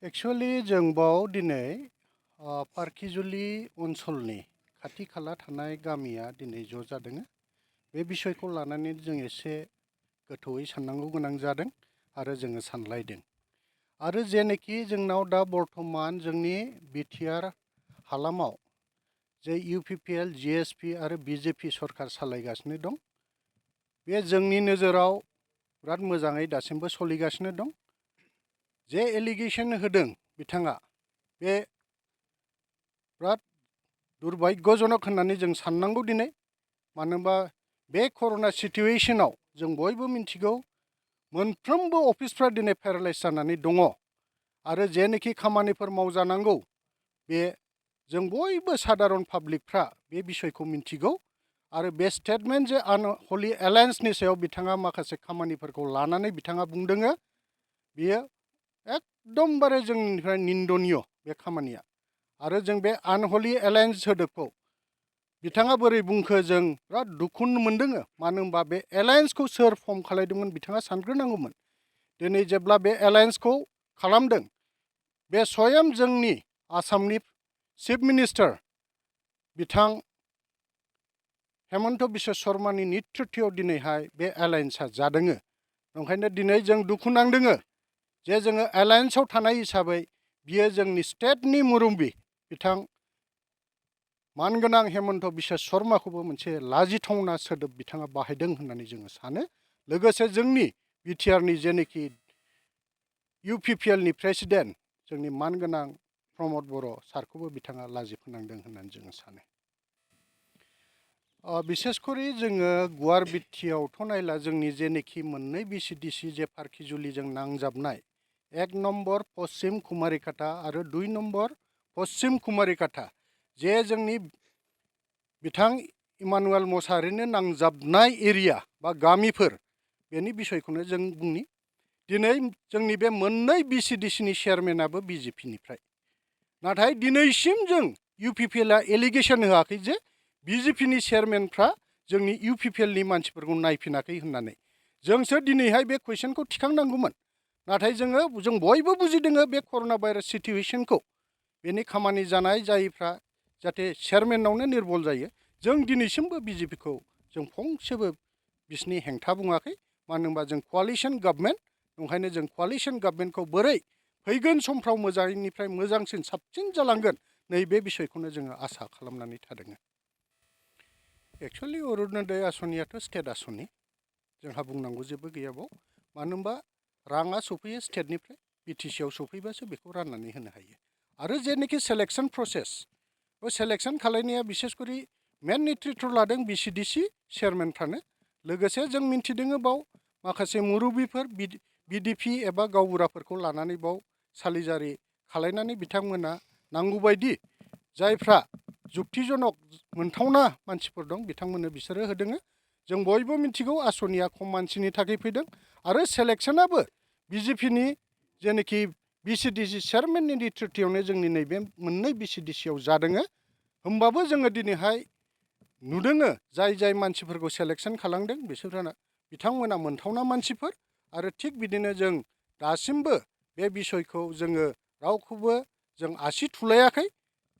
Actually जों बाव दिनै पार्किजुलि ओनसोलनि खाथि खाला थानाय गामिया दिनै ज' जादों। बे बिसयखौ लानानै जों एसे गोथौयै साननांगौ गोनां जादों आरो जोङो सानलायदों। आरो जेनोखि जोंनाव दा बर्थमान जोंनि बिटिआर हालामाव जे इउपिपिएल जिएसपि आरो बिजेपि सरकार सालायगासिनो दं, बे जोंनि नोजोराव बिराद मोजाङै दासिमबो सोलिगासिनो दं। जे एलिगेशन होदों बिथाङा बे बिराद दुर्भाग्यजनक होननानै जों साननांगौ दिनै। मानो होनबा बे कर'ना सिटुएशनाव जों बयबो मिन्थिगौ मोनफ्रोमबो अफिसफ्रा दिनै पेरालाइज जानानै दङ आरो जेनोखि खामानिफोर मावजानांगौ बे जों बयबो सादारन पाब्लिकफ्रा बे बिसयखौ मिन्थिगौ। आरो बे स्टेटमेन्ट जे आनहलि एलायन्सनि सायाव बिथाङा माखासे खामानिफोरखौ लानानै बिथाङा बुंदोङो, बियो एकदमबारे जोंनिफ्राय निन्दनीय बे खामानिया। आरो जों बे आनहलि एलायन्स सोदोबखौ बिथाङा बोरै बुंखो जों बिराद दुखु मोनदों। मानो होनबा बे एलायन्सखौ सोर फर्म खालामदोंमोन बिथाङा सानग्रोनांगौमोन। दिनै जेब्ला बे एलायन्सखौ खालामदों, बे स्वयं जोंनि आसामनि चिफ मिनिस्टार बिथां हेमन्त बिश्व शर्मानि नेतृत्वआव दिनैहाय बे एलायन्सआ जादों। ओंखायनो दिनै जों दुखु नांदों जे जोङो एलायन्सआव थानाय हिसाबै बियो जोंनि स्टेटनि मुरब्बी बिथां मानगोनां हेमन्त बिश्व शर्माखौबो मोनसे लाजिथावना सोदोब बिथाङा बाहायदों होननानै जोङो सानो। लोगोसे जोंनि बिटिआरनि जेनोखि इउपिपिएलनि प्रेसिडेन्ट जोंनि मानगोनां प्रमद बर' सारखौबो बिथाङा लाजि फोनांदों होननानै जोङो सानो। बिसेसकरि जोङो गुवार बिटिआवथ' नायला जोंनि जेनोखि मोननै बिसिडिसि जे पार्किजुलिजों नांजाबनाय 1 नम्बर पश्चिम कुमारिकाटा आरो 2 नम्बर पश्चिम कुमारिकाटा जे जोंनि बिथां इमानुएल मसाहारिनो नांजाबनाय एरिया बा गामिफोर, बेनि बिसयखौनो जों बुंनि। दिनै जोंनि बे मोननै बिसिडिसिनि चेयारमेनाबो बिजेपिनिफ्राय, नाथाय दिनैसिम जों इउपिपिएलआ एलिगेशन होआखै जे बिजेपिनि चेयारमेनफ्रा जोंनि इउपिपिएलनि मानसिफोरखौ नायफिनाखै होननानै। जोंसो दिनैहाय बे कुइसनखौ थिखांनांगौमोन। नाथाय जों बयबो बुजिदों बे कर'ना भाइरास सिटुएशनखौ, बेनि खामानि जानाय जायैफ्रा जाहाथे चेयारमेनावनो निर्भर जायो। जों दिनैसिमबो बिजेपिखौ जों फंसेबो बिसिनि हेंथा बुङाखै। मानो होनबा जों क'आलिशन गभर्नमेन्ट, ओंखायनो जों क'आलिशन गभर्नमेन्टखौ बोरै फैगोन समफ्राव मोजांनिफ्राय मोजांसिन साबसिन जालांगोन नैबे बिसयखौनो जोङो आसा खालामनानै थादों। एक्चुअलि अरुनदय आसनियाथ' स्टेट आसनि, जोंहा बुंनांगौ जेबो गैयाबाव। मानो होनबा राङा सफैयो स्टेटनिफ्राय, बिटिसिआव सफैबासो बेखौ राननानै होनो हायो। आरो जेनोखि सेलेक्शन प्रसेस, बे सेलेक्शन खालायनाया बिसेसकरि मेन नेतृत्व लादों बिसिडिसि चेयारमेनफ्रानो। लोगोसे जों मिन्थिदों बाव माखासे मुरब्बीफोर बिडिपि एबा गावबुराफोरखौ लानानै बाव सालिजारि खालायनानै बिथांमोना नांगौबायदि जायफ्रा जुक्तिजनक मोनथावना मानसिफोर दं बिथांमोननो बिसोरो होदों। जों बयबो मिन्थिगौ आसनिया खम मानसिनि थाखाय फैदों आरो सेलेक्शनाबो बिजेपिनि जेनोखि बिसिडिसि चेयारमेननि नेतृत्वआवनो जोंनि नैबे मोननै बिसिडिसिआव जादों। होमबाबो जोङो दिनैहाय नुदों जाय मानसिफोरखौ सेलेक्शन खालामदों बिसोरना बिथांमोना मोनथावना मानसिफोर। आरो थिग बिदिनो जों दासिमबो बे बिसयखौ जोङो रावखौबो जों आसि थुलायाखै।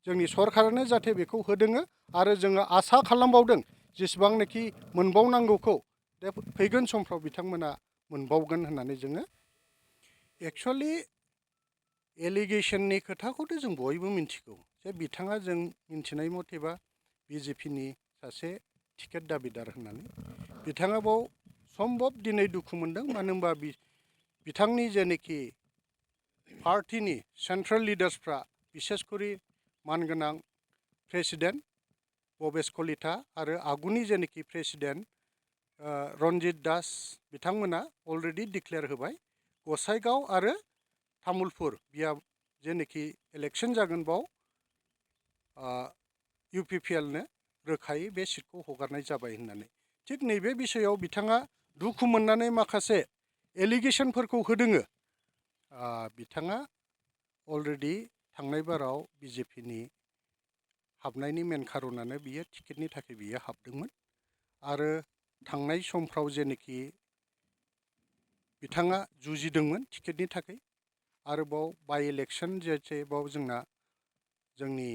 जोंनि सरकारानो जाहाथे बेखौ होदों आरो जोङो आसा खालामबावदों जेसेबांनाखि मोनबावनांगौखौ फैगोन समफ्राव बिथांमोना मोनबावगोन होननानै जोङो। एक्चुअलि एलिगेशननि खोथाखौथ' जों बयबो मिन्थिगौ जे बिथाङा जों मिन्थिनाय मथेबा बिजेपिनि सासे टिकेट दाबिदार होननानै। बिथाङा बाव सम्भब दिनै दुखु मोनदों। मानो होनबा बिथांनि जेनोखि पार्टिनि सेन्ट्रेल लिडार्सफ्रा बिसेसकरि मानगोनां प्रेसिडेन्ट भबेश कलिता आरो आगुनि जेनोखि प्रेसिडेन्ट रन्जित दास बिथांमोना अलरेडि डिक्लेयार होबाय गसाइगाव आरो तामुलपुर बिया जेनोखि इलेक्शन जागोन बाव इउपिपिएलनो रोखायै बे सिटखौ हगारनाय जाबाय होननानै। थिग नैबे बिसयाव बिथाङा दुखु मोननानै माखासे एलिगेशनफोरखौ होदों। बिथाङा अलरेडि थांनाय बाराव बिजेपिनि हाबनायनि मेन खारनानो बियो टिकेटनि थाखाय बियो हाबदोंमोन। आरो थांनाय समफ्राव जेनोखि बिथाङा जुजिदोंमोन टिकेटनि थाखाय आरोबाव बाइ इलेक्सन जेबाव जोंना जोंनि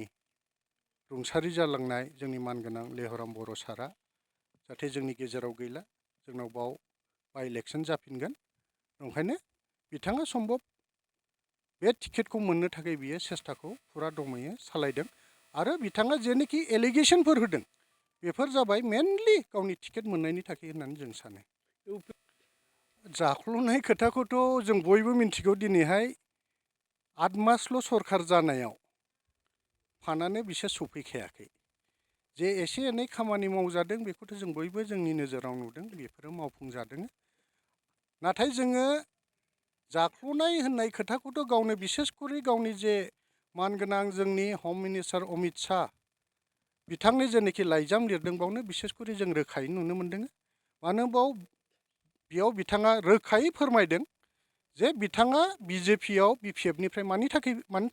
रुंसारि जालांनाय जोंनि मानगोनां लेहराम बर' सारा जाहाथे जोंनि गेजेराव गैला जोंनाव बाव बाइ इलेक्सन जाफिनगोन ओंखायनो बिथाङा सम्भब बे टिकेटखौ मोननो थाखाय बियो सेस्टाखौ फुरा दमैयो सालायदों आरो बिथाङा जेनोखि एलिगेसनफोर होदों बेफोर जाबाय मेनलि गावनि टिकेट मोननायनि थाखाय होननानै जों सानो जाख्ल'नाय खोथाखौथ' जों बयबो मिन्थिगौ दिनैहाय 8 मासल' सरखार जानायाव फानानो बिसोर सफैखायाखै जे एसे एनै खामानि मावजादों बेखौथ' जों बयबो जोंनि नोजोराव नुदों बेफोरो मावफुंजादों नाथाय जोङो जाख्ल'नाय होननाय खोथाखौथ' गावनो बिसेस करि गावनि जे मानगोनां जोंनि हम मिनिस्टार अमित शाह बिथांनि जेनोखि लाइजाम लिरदों बावनो बिसेस करि जों रोखायै नुनो मोन्दों मानो बेयाव बिथाङा रोखायै फोरमायदों जे बिथाङा बिजेपियाव बिपिएफनिफ्राय मानि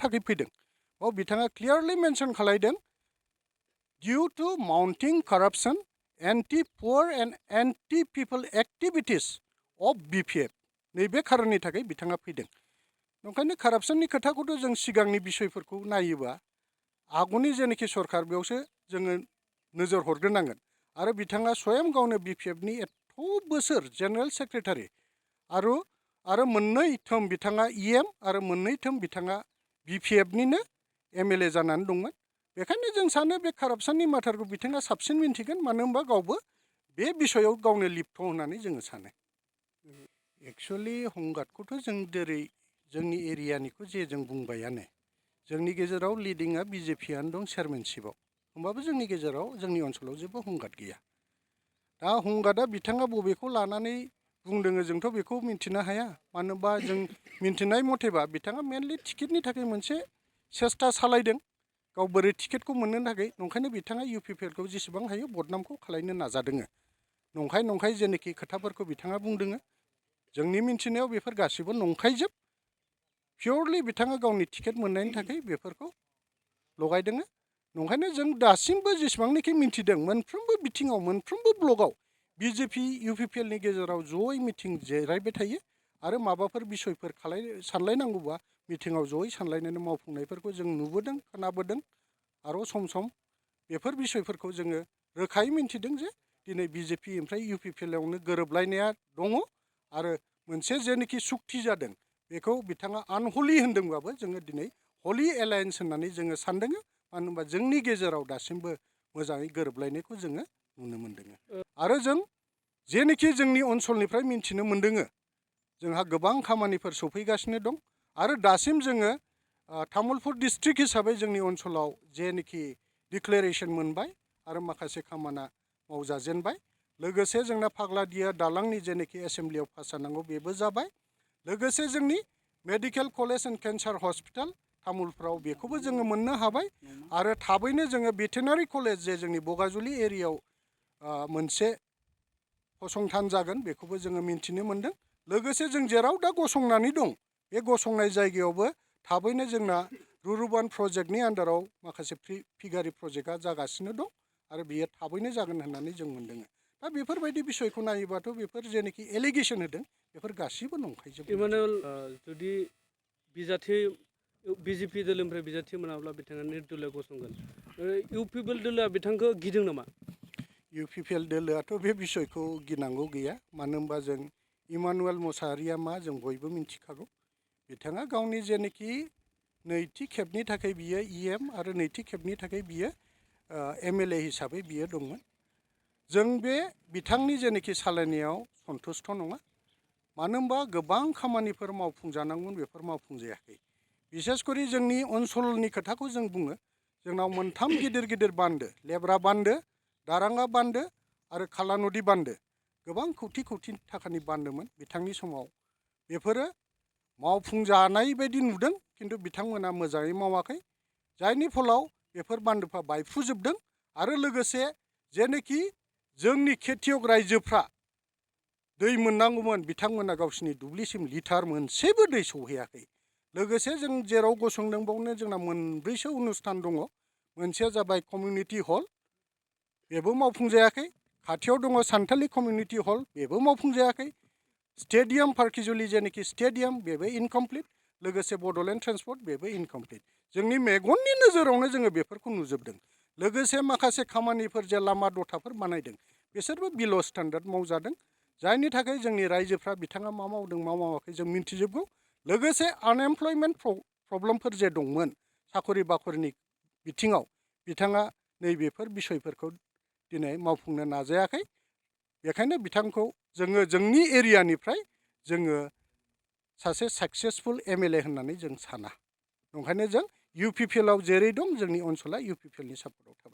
थाखाय फैदों बाव बिथाङा क्लियारलि मेनसन खालायदों डिउ टु माउन्टिं कारापसन anti poor and anti people activities of BPF नैबे खारननि थाखाय बिथाङा फैदों ओंखायनो कारापसननि खोथाखौथ' जों सिगांनि बिसयफोरखौ नायोबा आगुनि जेनोखि सरखार बेयावसो जोङो नोजोर हरग्रोनांगोन आरो बिथाङा स्वयं गावनो बिपिएफनि एथ' बोसोर जेनेरेल सेक्रेटारि आरो मोननै थोम बिथाङा इएम आरो मोननै थोम बिथाङा बिपिएफनिनो एमएलए जानानै दंमोन बेखायनो जों सानो बे कारापसननि माथारखौ बिथाङा साबसिन मिन्थिगोन मानो होनबा गावबो बे बिसयआव गावनो लिप्त होननानै जोङो सानो एक्सुवेलि हंगातखौथ' जों जेरै जोंनि एरियानिखौ जे जों बुंबायानो जोंनि गेजेराव लिडिंआ बिजेपिआनो दं चेयारमेनशिपआव होमबाबो जोंनि गेजेराव जोंनि ओनसोलाव जेबो हंगात गैया दा हंगातआ बिथाङा बबेखौ लानानै बुंदों जोंथ' बेखौ मिन्थिनो हाया मानो होनबा जों मिन्थिनाय मथेबा बिथाङा मेनलि टिकेटनि थाखाय मोनसे सेस्टा सालायदों गाव बोरै टिकेटखौ मोननो थाखाय नंखायनो बिथाङा इउपिपिएलखौ जेसेबां हायो बदनामखौ खालायनो नाजादों नंखाय जेनोखि खोथाफोरखौ बिथाङा बुंदों जोंनि मिन्थिनायाव बेफोर गासिबो नंखायजोब पियरलि बिथाङा गावनि टिकेट मोननायनि थाखाय बेफोरखौ लगायदों नंखायनो जों दासिमबो जेसेबांनाखि मिन्थिदों मोनफ्रोमबो बिथिङाव मोनफ्रोमबो ब्लकआव बिजेपि इउपिपिएलनि गेजेराव जयै मिटिं जिरायबाय थायो आरो माबाफोर बिसयफोर सानलायनांगौबा मिटिङाव जयै सानलायनानै मावफुंनायफोरखौ जों नुबोदों खोनाबोदों आरो सम सम बेफोर बिसयफोरखौ जोङो रोखायै मिन्थिदों जे दिनै बिजेपि ओमफ्राय इउपिपिएलआवनो गोरोबलायनाया दङ आरो मोनसे जेनोखि सुक्ति जादों बेखौ बिथाङा आनहलि होनदोंबाबो जोङो दिनै हलि एलायन्स होननानै जोङो सानदों मानो होनबा जोंनि गेजेराव दासिमबो मोजाङै गोरोबलायनायखौ जोङो नुनो मोन्दों आरो जों जेनोखि जोंनि ओनसोलनिफ्राय मिन्थिनो मोन्दों जोंहा गोबां खामानिफोर सफैगासिनो दं आरो दासिम जोङो तामुलपुर डिस्ट्रिक्ट हिसाबै जोंनि ओनसोलाव जेनोखि डिक्लेरेसन मोनबाय आरो माखासे खामानिया मावजाजेनबाय लोगोसे जोंना फाग्लादिया दालांनि जेनोखि एसेम्ब्लियाव पास जानांगौ बेबो जाबाय लोगोसे जोंनि medical college and cancer hospital तामुलपुराव बेखौबो जोङो मोननो हाबाय आरो थाबैनो जोङो भेटेनारि कलेज जे जोंनि बगाजुलि एरियायाव मोनसे फसंथान जागोन बेखौबो जोङो मिन्थिनो मोन्दों लोगोसे जों जेराव दा गसंनानै दं बे गसंनाय जायगायावबो थाबैनो जोंना रुरुबान प्रजेक्टनि आन्दाराव माखासे फिगारि प्रजेक्टआ जागासिनो दं आरो बियो थाबैनो जागोन होननानै जों मोन्दों दा बेफोरबायदि बिसयखौ नायोबाथ' बेफोर जेनोखि एलिगेसन होदों बेफोर गासिबो नंखायजोब इमानुएल जुदि बिजेपि दोलोनिफ्राय बिजाथि मोनाब्ला बिथाङा निर्दलीय गसंगोन इउपिपिएल दोलोआ बिथांखौ गिदों नामा इउपिपिएल दोलोआथ' बे बिसयखौ गिनांगौ गैया मानो होनबा जों इमानुएल मोसाहारिया मा जों बयबो मिन्थिखागौ बिथाङा गावनि जेनोखि नैथि खेबनि थाखाय बियो इएम आरो नैथि खेबनि थाखाय बियो एमएलए हिसाबै बियो दंमोन जों बे बिथांनि जेनोखि सालायनायाव सन्तुष्ट नङा मानो होनबा गोबां खामानिफोर मावफुंजानांगौमोन बेफोर मावफुंजायाखै बिसेसकरि जोंनि ओनसोलनि खोथाखौ जों बुङो जोंनाव मोनथाम गिदिर गिदिर बान्दो लेब्रा बान्दो दाराङा बान्दो आरो खाला नदि बान्दो गोबां कौटि थाखानि बान्दोमोन बिथांनि समाव बेफोरो मावफुंजानाय बायदि नुदों खिन्थु बिथांमोना मोजाङै मावाखै जायनि फलाव बेफोर बान्दोफ्रा बायफ्रुजोबदों आरो लोगोसे जेनोखि जोंनि खेथियक रायजोफ्रा दै मोननांगौमोन बिथांमोना गावसिनि दुब्लिसिम लिटार मोनसेबो दै सौहैयाखै लोगोसे जों जेराव गसंदों बावनो जोंना मोनब्रैसो अनुस्थान दङ मोनसेया जाबाय कमिउनिटि हल बेबो मावफुंजायाखै खाथियाव दङ सानथालि कमिउनिटि हल बेबो मावफुंजायाखै स्टेडियाम पार्किजुलि जेनोखि स्टेडियाम बेबो इनकमप्लिट लोगोसे बड'लेण्ड ट्रेन्सपर्ट बेबो इनकमप्लिट। जोंनि मेगननि नोजोरावनो जोङो बेफोरखौ नुजोबदों। लोगोसे माखासे खामानिफोर जे लामा दथाफोर बानायदों बिसोरबो बिल' स्टेन्डार्ड मावजादों, जायनि थाखाय जोंनि रायजोफ्रा बिथाङा मा मावदों मा मावाखै जों मिन्थिजोबगौ। लोगोसे आनएमप्लयमेन्ट प्रब्लेमफोर जे दंमोन साखरि बाखरिनि बिथिङाव बिथाङा नैबेफोर बिसयफोरखौ दिनै मावफुंनो नाजायाखै। बेखायनो बिथांखौ जोङो जोंनि एरियानिफ्राय जोङो सासे साक्सेसफुल एमएलए होननानै जों साना। ओंखायनो जों इउपिपिएलआव जेरै दं जोंनि ओनसोला इउपिपिएलनि सापर्टआव थाबाय।